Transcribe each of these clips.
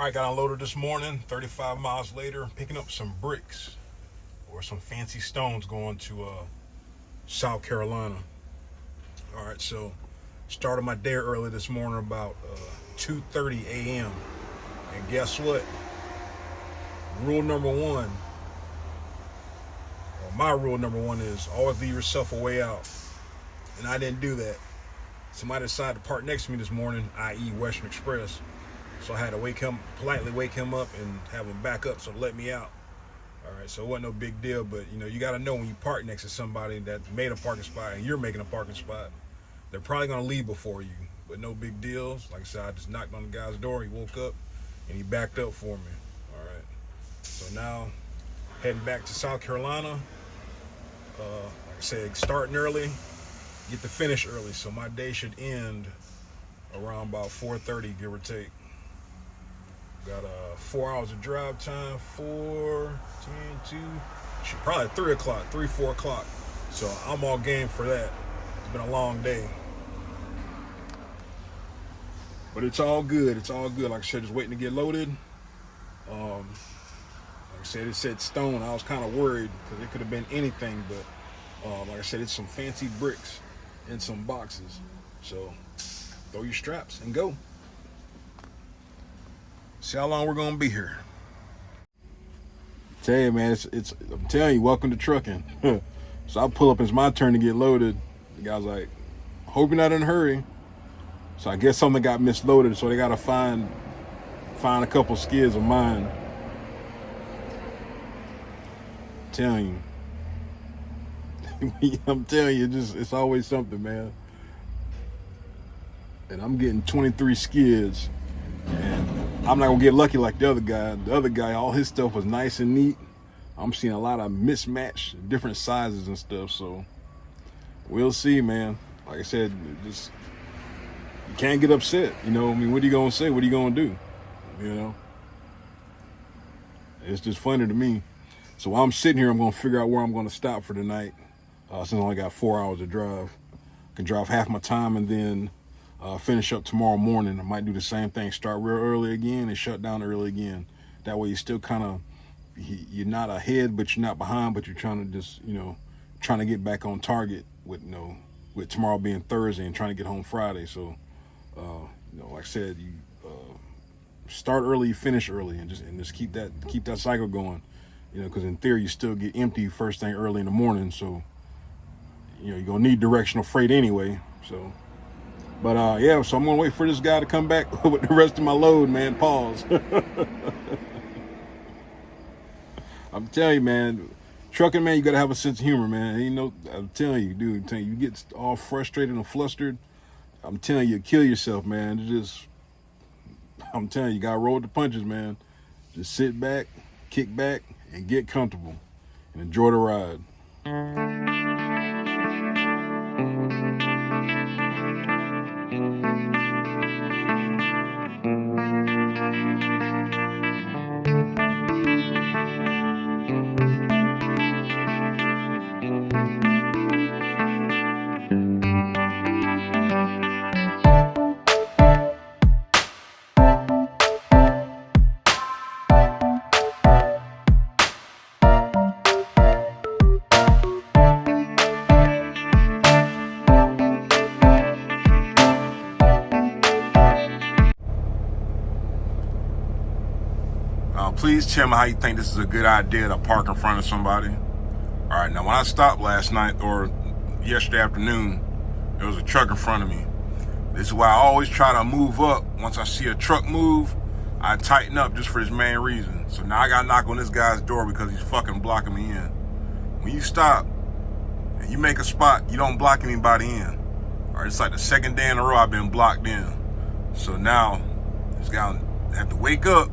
All right, got unloaded this morning, 35 miles later, picking up some bricks or some fancy stones going to South Carolina. All right, so started my day early this morning about 2:30 a.m. And guess what? Rule number one, or my rule number one is always leave yourself a way out. And I didn't do that. Somebody decided to park next to me this morning, i.e. Western Express. So I had to politely wake him up and have him back up so to let me out. All right, so it wasn't no big deal, but you got to know when you park next to somebody that made a parking spot and you're making a parking spot, they're probably going to leave before you, but no big deals. Like I said, I just knocked on the guy's door, he woke up, and he backed up for me. All right, so now heading back to South Carolina. Like I said, starting early, get to finish early, so my day should end around about 4:30, give or take. Got 4 hours of drive time, 4, 10, 2, probably 4 o'clock. So I'm all game for that. It's been a long day. But it's all good. It's all good. Like I said, just waiting to get loaded. Like I said, it said stone. I was kind of worried because it could have been anything. But like I said, it's some fancy bricks in some boxes. So throw your straps and go. See how long we're gonna be here. Tell you, man, I'm telling you, welcome to trucking. So I pull up, it's my turn to get loaded. The guy's like, hope you're not in a hurry. So I guess something got misloaded, so they gotta find a couple skids of mine. I'm telling you. I'm telling you, it's always something, man. And I'm getting 23 skids. And I'm not gonna get lucky like the other guy. The other guy, all his stuff was nice and neat. I'm seeing a lot of mismatch, different sizes and stuff. So we'll see, man. Like I said, just you can't get upset. I mean, what are you gonna say? What are you gonna do? It's just funny to me. So while I'm sitting here, I'm gonna figure out where I'm gonna stop for the night. Since I only got 4 hours to drive, I can drive half my time and then finish up tomorrow morning. I might do the same thing, start real early again and shut down early again. That way you're still kind of, you're not ahead, but you're not behind, but you're trying to just, trying to get back on target with, with tomorrow being Thursday and trying to get home Friday. So, like I said, you start early, you finish early, and just keep that cycle going, because in theory you still get empty first thing early in the morning. So, you're going to need directional freight anyway. So, but yeah, so I'm gonna wait for this guy to come back with the rest of my load, man. Pause. I'm telling you, man, trucking, man, you gotta have a sense of humor, man. I'm telling you, dude, you get all frustrated and flustered. I'm telling you, kill yourself, man. I'm telling you, gotta roll with the punches, man. Just sit back, kick back, and get comfortable, and enjoy the ride. Please tell me how you think this is a good idea to park in front of somebody. All right, now when I stopped last night or yesterday afternoon, there was a truck in front of me. This is why I always try to move up. Once I see a truck move, I tighten up just for this main reason. So now I gotta knock on this guy's door because he's fucking blocking me in. When you stop and you make a spot, you don't block anybody in. All right, it's like the second day in a row I've been blocked in. So now this guy have to wake up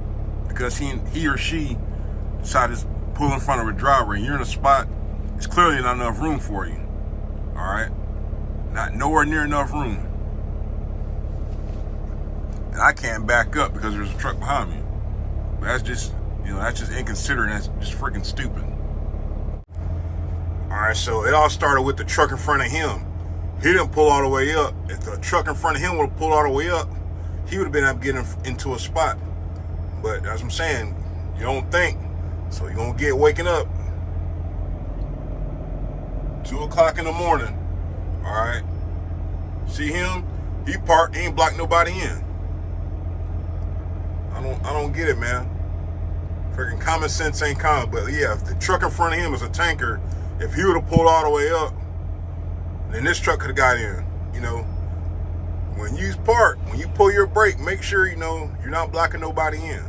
because he or she decided to pull in front of a driver and you're in a spot, it's clearly not enough room for you. All right? Not nowhere near enough room. And I can't back up because there's a truck behind me. But that's just, that's just inconsiderate. That's just freaking stupid. All right, so it all started with the truck in front of him. He didn't pull all the way up. If the truck in front of him would have pulled all the way up, he would have been able to get into a spot. But as I'm saying, you don't think. So you're going to get waking up 2 o'clock in the morning. All right. See him? He parked, he ain't blocked nobody in. I don't get it, man. Freaking common sense ain't common. But yeah, if the truck in front of him is a tanker, if he would have pulled all the way up, then this truck could have got in. You know, when you park, when you pull your brake, make sure you know you're not blocking nobody in.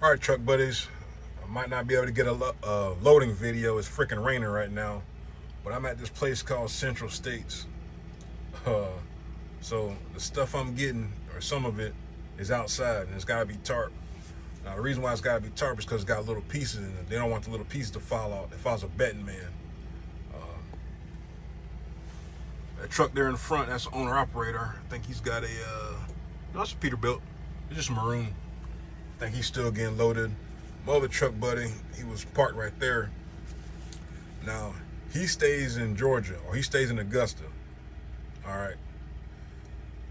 All right, truck buddies, I might not be able to get a loading video. It's freaking raining right now, but I'm at this place called Central States. So the stuff I'm getting, or some of it, is outside, and it's got to be tarp. Now, the reason why it's got to be tarp is because it's got little pieces in it. They don't want the little pieces to fall out. If I was a betting man. That truck there in the front, that's the owner-operator. I think he's got a, no, it's a Peterbilt. It's just maroon. I think he's still getting loaded. My other truck buddy, he was parked right there. Now, he stays in Georgia, or he stays in Augusta. All right.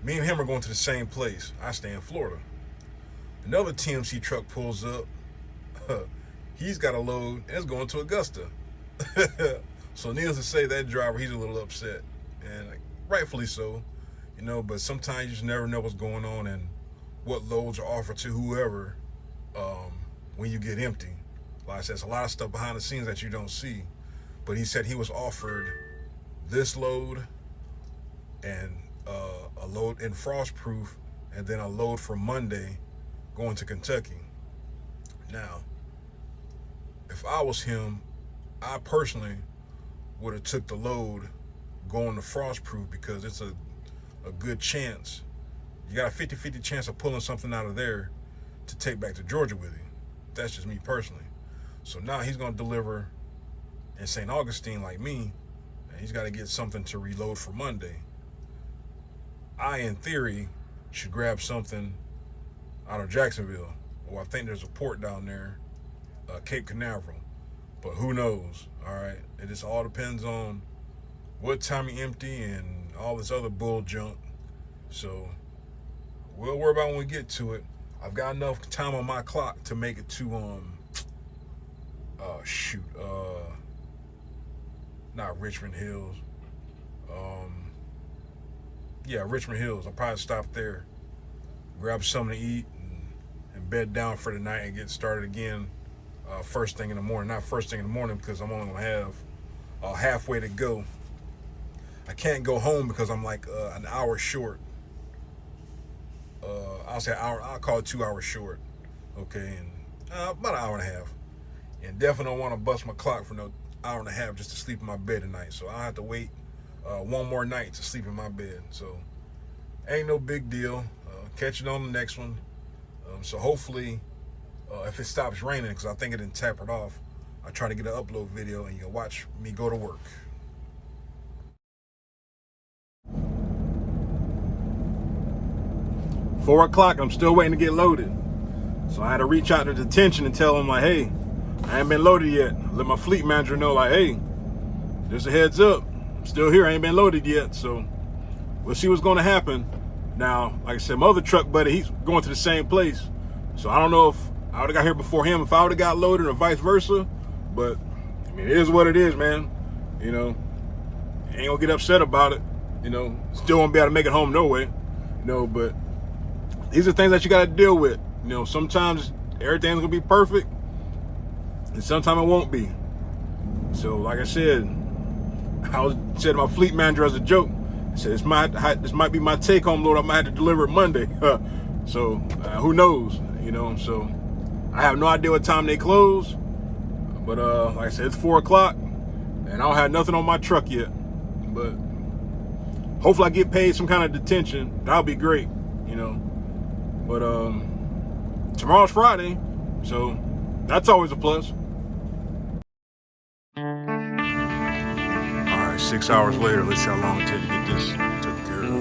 Me and him are going to the same place. I stay in Florida. Another TMC truck pulls up. He's got a load, and it's going to Augusta. So needless to say, that driver, he's a little upset. And rightfully so, you know, but sometimes you just never know what's going on and what loads are offered to whoever when you get empty. Like I said, there's a lot of stuff behind the scenes that you don't see. But he said he was offered this load and a load in Frostproof, and then a load for Monday going to Kentucky. Now, if I was him, I personally would have took the load going to Frostproof, because it's a good chance. You got a 50-50 chance of pulling something out of there to take back to Georgia with you. That's just me personally. So now he's going to deliver in St. Augustine like me, and he's got to get something to reload for Monday. I, in theory, should grab something out of Jacksonville, or I think there's a port down there, Cape Canaveral. But who knows, all right? It just all depends on what time you empty and all this other bull junk. So we'll worry about when we get to it. I've got enough time on my clock to make it to not Richmond Hills. Yeah, Richmond Hills. I'll probably stop there, grab something to eat, and bed down for the night and get started again first thing in the morning. Not first thing in the morning, because I'm only gonna have halfway to go. I can't go home because I'm like an hour short. I'll say hour. I'll call it 2 hours short. Okay, and about an hour and a half. And definitely don't want to bust my clock for no hour and a half just to sleep in my bed tonight. So I'll have to wait one more night to sleep in my bed. So ain't no big deal. Catch it on the next one. So hopefully, if it stops raining, because I think it didn't taper it off, I'll try to get an upload video and you can watch me go to work. 4 o'clock, I'm still waiting to get loaded. So I had to reach out to detention and tell them, like, hey, I ain't been loaded yet. Let my fleet manager know, like, hey, just a heads up. I'm still here, I ain't been loaded yet. So we'll see what's gonna happen. Now, like I said, my other truck buddy, he's going to the same place. So I don't know if I would've got here before him, if I would've got loaded, or vice versa. But I mean, it is what it is, man. You know, Ain't gonna get upset about it. Still won't be able to make it home no way. But these are things that you gotta deal with. Sometimes everything's gonna be perfect, and sometimes it won't be. So, like I said, said to my fleet manager as a joke, I said, this might be my take-home load. I might have to deliver it Monday. So, who knows? So I have no idea what time they close. But like I said, it's 4 o'clock, and I don't have nothing on my truck yet. But hopefully I get paid some kind of detention. That'll be great, But tomorrow's Friday, so that's always a plus. All right, 6 hours later, let's see how long it takes to get this taken care of.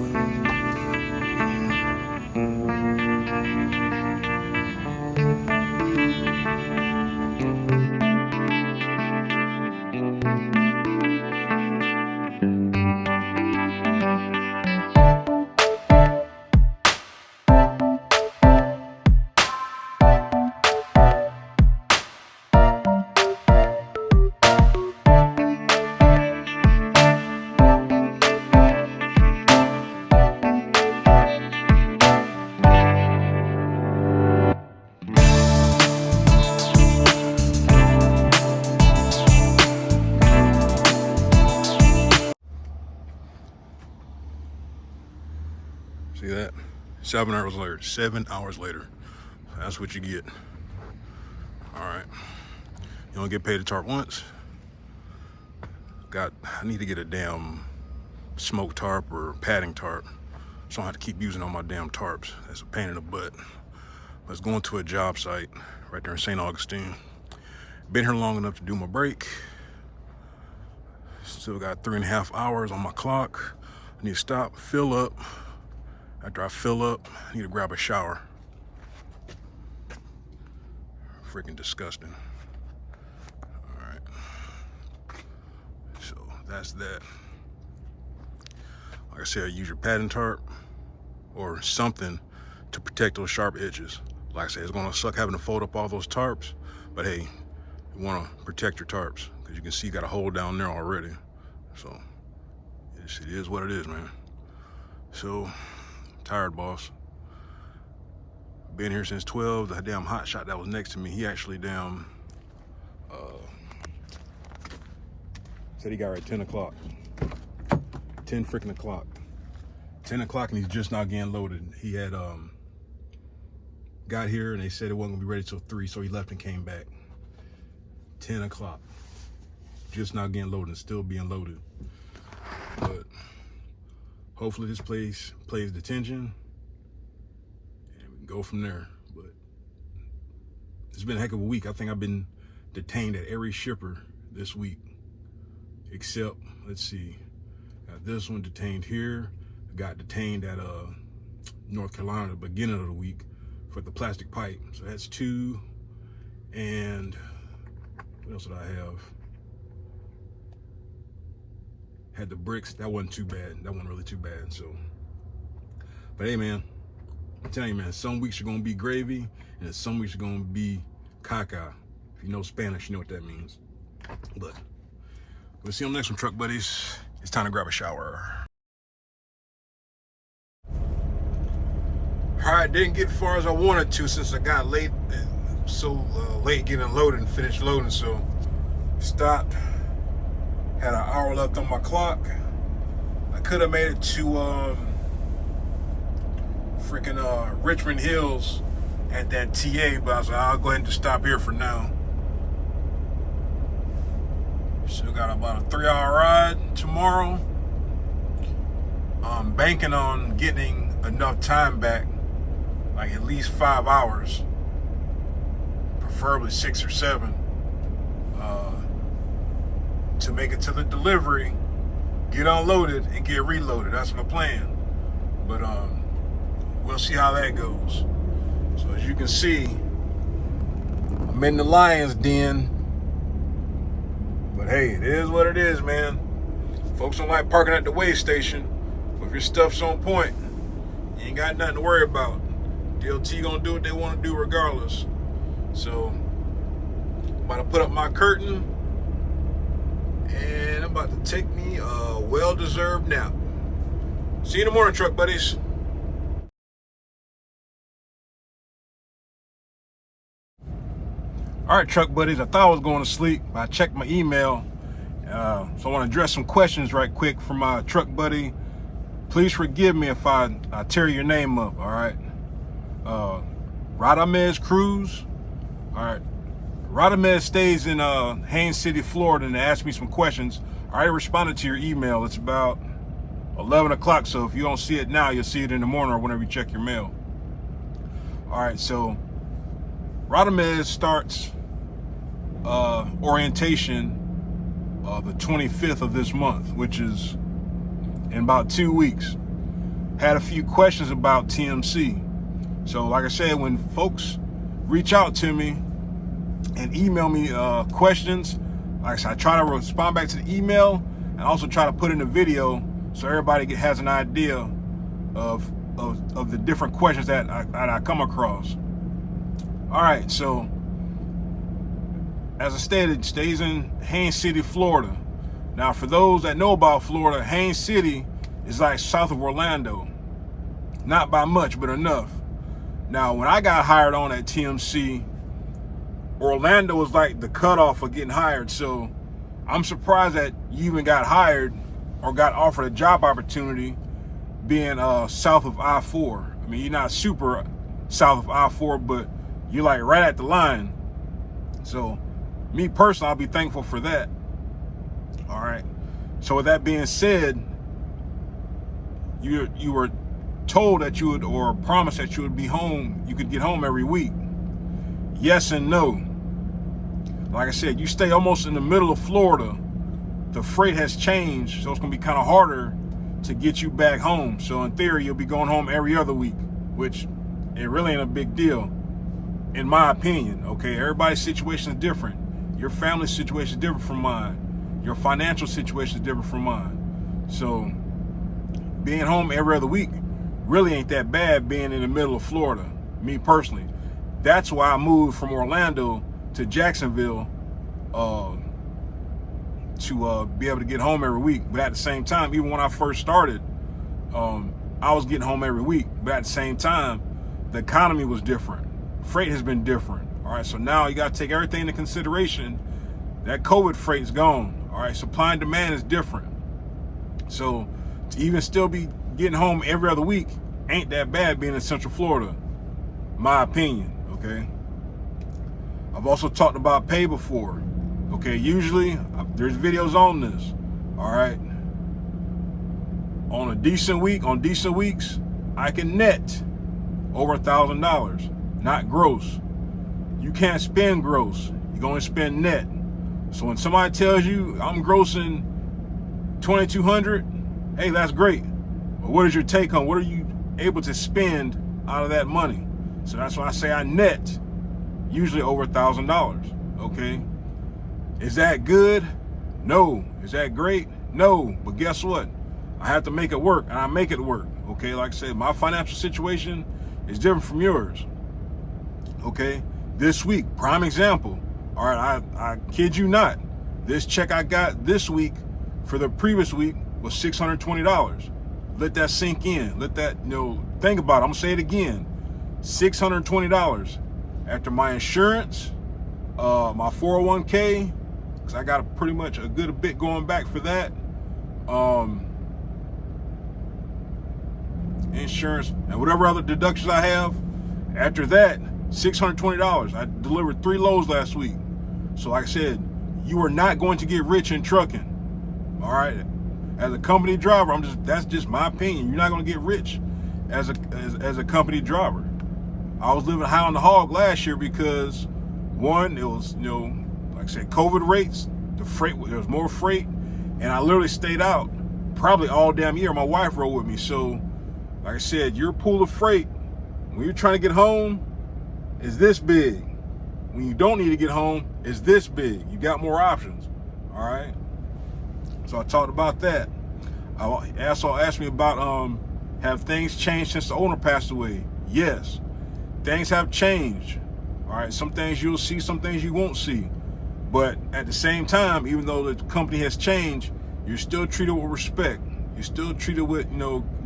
See that? 7 hours later. 7 hours later. That's what you get. All right. You don't get paid a tarp once. I need to get a damn smoke tarp or padding tarp, so I don't have to keep using all my damn tarps. That's a pain in the butt. I was going to a job site right there in St. Augustine. Been here long enough to do my break. Still got 3.5 hours on my clock. I need to stop, fill up. After I fill up, I need to grab a shower. Freaking disgusting. All right. So that's that. Like I said, use your padding tarp or something to protect those sharp edges. Like I said, it's gonna suck having to fold up all those tarps, but hey, you wanna protect your tarps because you can see you got a hole down there already. So it is what it is, man. So, tired, boss. Been here since 12. The damn hot shot that was next to me, he actually said he got right 10 o'clock. 10 freaking o'clock. 10 o'clock and he's just now getting loaded. He had got here and they said it wasn't gonna be ready till 3, so he left and came back. 10 o'clock. Just now getting loaded and still being loaded. But hopefully this place plays detention and we can go from there. But it's been a heck of a week. I think I've been detained at every shipper this week, except, let's see, got this one detained here. I got detained at North Carolina at the beginning of the week for the plastic pipe. So that's 2. And what else did I have? Had the bricks. That wasn't too bad. That wasn't really too bad. So, but hey, man, I'm telling you, man, some weeks are gonna be gravy, and some weeks are gonna be caca. If you know Spanish, you know what that means. But we'll see you on the next one, truck buddies. It's time to grab a shower. All right, didn't get as far as I wanted to since I got late, late getting loaded and finished loading. So stopped. Had an hour left on my clock. I could have made it to Richmond Hills at that TA, but I was like, I'll go ahead and just stop here for now. Still got about a 3-hour ride tomorrow. I'm banking on getting enough time back, like at least 5 hours, preferably 6 or 7. To make it to the delivery, get unloaded and get reloaded. That's my plan. But we'll see how that goes. So as you can see, I'm in the lion's den. But hey, it is what it is, man. Folks don't like parking at the weigh station, but if your stuff's on point, you ain't got nothing to worry about. DLT gonna do what they want to do regardless. So I'm about to put up my curtain and I'm about to take me a well-deserved nap. See you in the morning, truck buddies. All right, truck buddies, I thought I was going to sleep, but I checked my email. So I want to address some questions right quick from my truck buddy. Please forgive me if I tear your name up, all right? Radames Cruz, all right? Radames stays in Haines City, Florida, and asked me some questions. I already responded to your email. It's about 11 o'clock, so if you don't see it now, you'll see it in the morning or whenever you check your mail. All right, so Radames starts orientation the 25th of this month, which is in about 2 weeks. Had a few questions about TMC. So like I said, when folks reach out to me and email me questions, like I said, I try to respond back to the email and also try to put in a video so everybody has an idea of the different questions that I come across. All right, so as I stated, stays in Haines City, Florida. Now, for those that know about Florida, Haines City is like south of Orlando. Not by much, but enough. Now, when I got hired on at TMC, Orlando was like the cutoff for getting hired. So I'm surprised that you even got hired or got offered a job opportunity being south of I-4. I mean, you're not super south of I-4, but you're like right at the line. So me personally, I'll be thankful for that. All right. So with that being said, you were told that you would, or promised that you would be home, you could get home every week. Yes and no. Like I said, you stay almost in the middle of Florida. The freight has changed, so it's gonna be kind of harder to get you back home. So in theory, you'll be going home every other week, which it really ain't a big deal, in my opinion. Okay, everybody's situation is different. Your family situation is different from mine. Your financial situation is different from mine. So being home every other week really ain't that bad, being in the middle of Florida, me personally. That's why I moved from Orlando to Jacksonville to be able to get home every week. But at the same time, even when I first started, I was getting home every week. But at the same time, the economy was different. Freight has been different. All right, so now you got to take everything into consideration. That COVID freight is gone. All right, supply and demand is different. So to even still be getting home every other week ain't that bad being in Central Florida, my opinion. Okay. I've also talked about pay before. Okay, usually there's videos on this. All right. On a decent week, on decent weeks, I can net over $1,000, not gross. You can't spend gross. You're going to spend net. So when somebody tells you I'm grossing $2,200, hey, that's great. But what is your take home? What are you able to spend out of that money? So that's why I say I net usually over $1,000. Okay. Is that good? No. Is that great? No. But guess what? I have to make it work, and I make it work. Okay. Like I said, my financial situation is different from yours. Okay. This week, prime example. All right. I kid you not. This check I got this week for the previous week was $620. Let that sink in. Let that, think about it. I'm gonna say it again. $620 after my insurance, my 401k, because I got pretty much a good bit going back for that. Insurance and whatever other deductions I have. After that, $620. I delivered 3 loads last week. So like I said, you are not going to get rich in trucking. All right. As a company driver, that's just my opinion. You're not going to get rich as a company driver. I was living high on the hog last year because, one, it was, like I said, COVID rates, the freight, there was more freight, and I literally stayed out probably all damn year. My wife rode with me. So, like I said, your pool of freight, when you're trying to get home, is this big. When you don't need to get home, is this big. You got more options. All right. So I talked about that. I also asked me about have things changed since the owner passed away? Yes, things have changed. All right, some things you'll see, some things you won't see. But at the same time, even though the company has changed, you're still treated with respect. You're still treated with,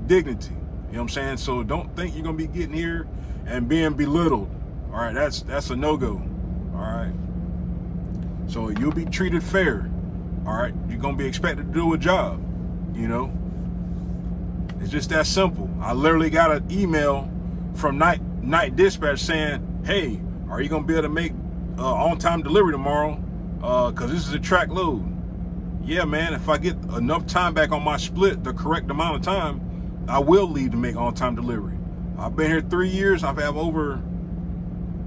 dignity. You know what I'm saying? So don't think you're gonna be getting here and being belittled. All right, that's a no-go. All right. So you'll be treated fair. All right, you're gonna be expected to do a job. It's just that simple. I literally got an email from night dispatch saying, "Hey, are you gonna be able to make on-time delivery tomorrow? Cause this is a track load." Yeah, man. If I get enough time back on my split, the correct amount of time, I will leave to make on-time delivery. I've been here 3 years. I've had over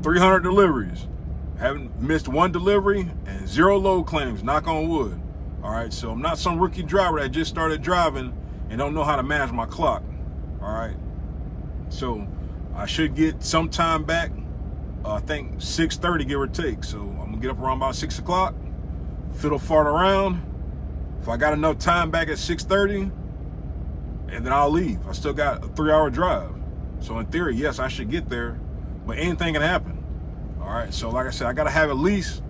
300 deliveries. Haven't missed one delivery and 0 load claims. Knock on wood. All right. So I'm not some rookie driver that just started driving and don't know how to manage my clock. All right. So I should get some time back. I think 6:30, give or take. So I'm gonna get up around about 6 o'clock, fiddle fart around. If I got enough time back at 6:30, and then I'll leave. I still got a 3-hour drive. So in theory, yes, I should get there, but anything can happen. All right. So like I said, I gotta have at least,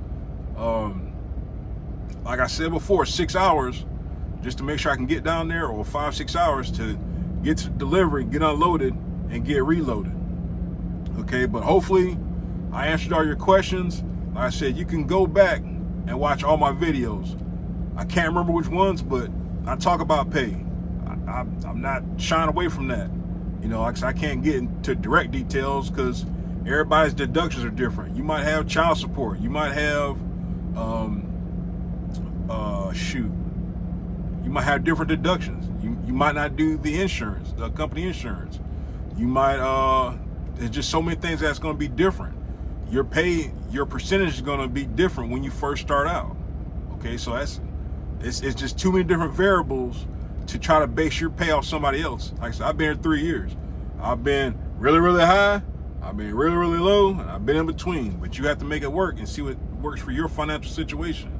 like I said before, 6 hours just to make sure I can get down there, or 5-6 hours to get to delivery, get unloaded, and get reloaded. Okay, but hopefully I answered all your questions. Like I said, you can go back and watch all my videos. I can't remember which ones, but I talk about pay. I'm not shying away from that. Like I can't get into direct details because everybody's deductions are different. You might have child support. You might have, you might have different deductions. You might not do the insurance, the company insurance. You might, there's just so many things that's going to be different. Your pay, your percentage is going to be different when you first start out. Okay, so it's just too many different variables to try to base your pay off somebody else. Like I said, I've been here 3 years. I've been really, really high. I've been really, really low, and I've been in between. But you have to make it work and see what works for your financial situation.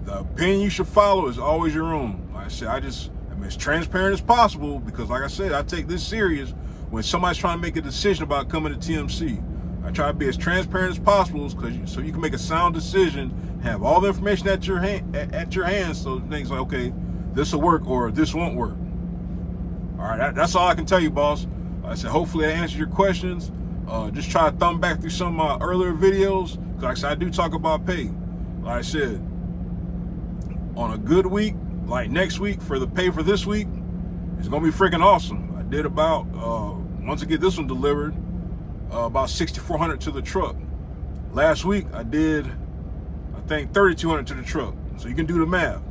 The opinion you should follow is always your own. Like I said, I'm as transparent as possible because, like I said, I take this serious when somebody's trying to make a decision about coming to TMC. I try to be as transparent as possible so you can make a sound decision, have all the information at your hands, so things like, okay, this will work or this won't work. All right, that's all I can tell you, boss. I said, hopefully I answered your questions. Just try to thumb back through some of my earlier videos, because like I said, I do talk about pay. Like I said, on a good week, like next week, for the pay for this week, it's gonna be freaking awesome. I did about, once I get this one delivered, about $6,400 to the truck. Last week I did, I think, $3,200 to the truck. So you can do the math.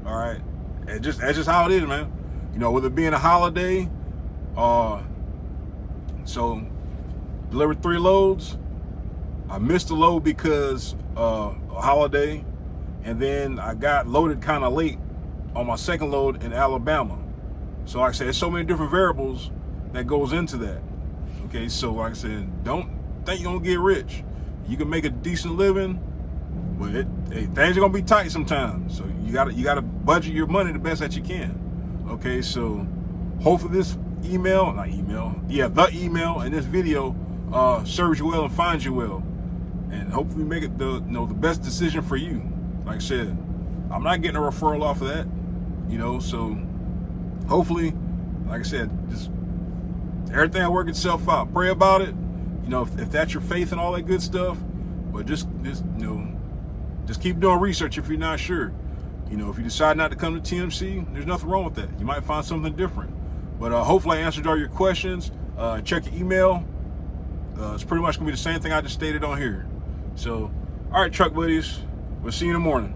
All right, that's just how it is, man. With it being a holiday, so delivered 3 loads. I missed a load because a holiday, and then I got loaded kind of late on my second load in Alabama. So like I said, there's so many different variables that goes into that. Okay, so like I said, don't think you're gonna get rich. You can make a decent living, but things are gonna be tight sometimes. So you gotta budget your money the best that you can. Okay, so hopefully this the email and this video serves you well and finds you well, and hopefully make it the best decision for you. Like I said, I'm not getting a referral off of that, so hopefully, like I said, just everything will work itself out. Pray about it, if that's your faith and all that good stuff. But just keep doing research if you're not sure. If you decide not to come to TMC, there's nothing wrong with that. You might find something different. But hopefully I answered all your questions. Check your email. It's pretty much gonna be the same thing I just stated on here. So, all right, truck buddies, we'll see you in the morning.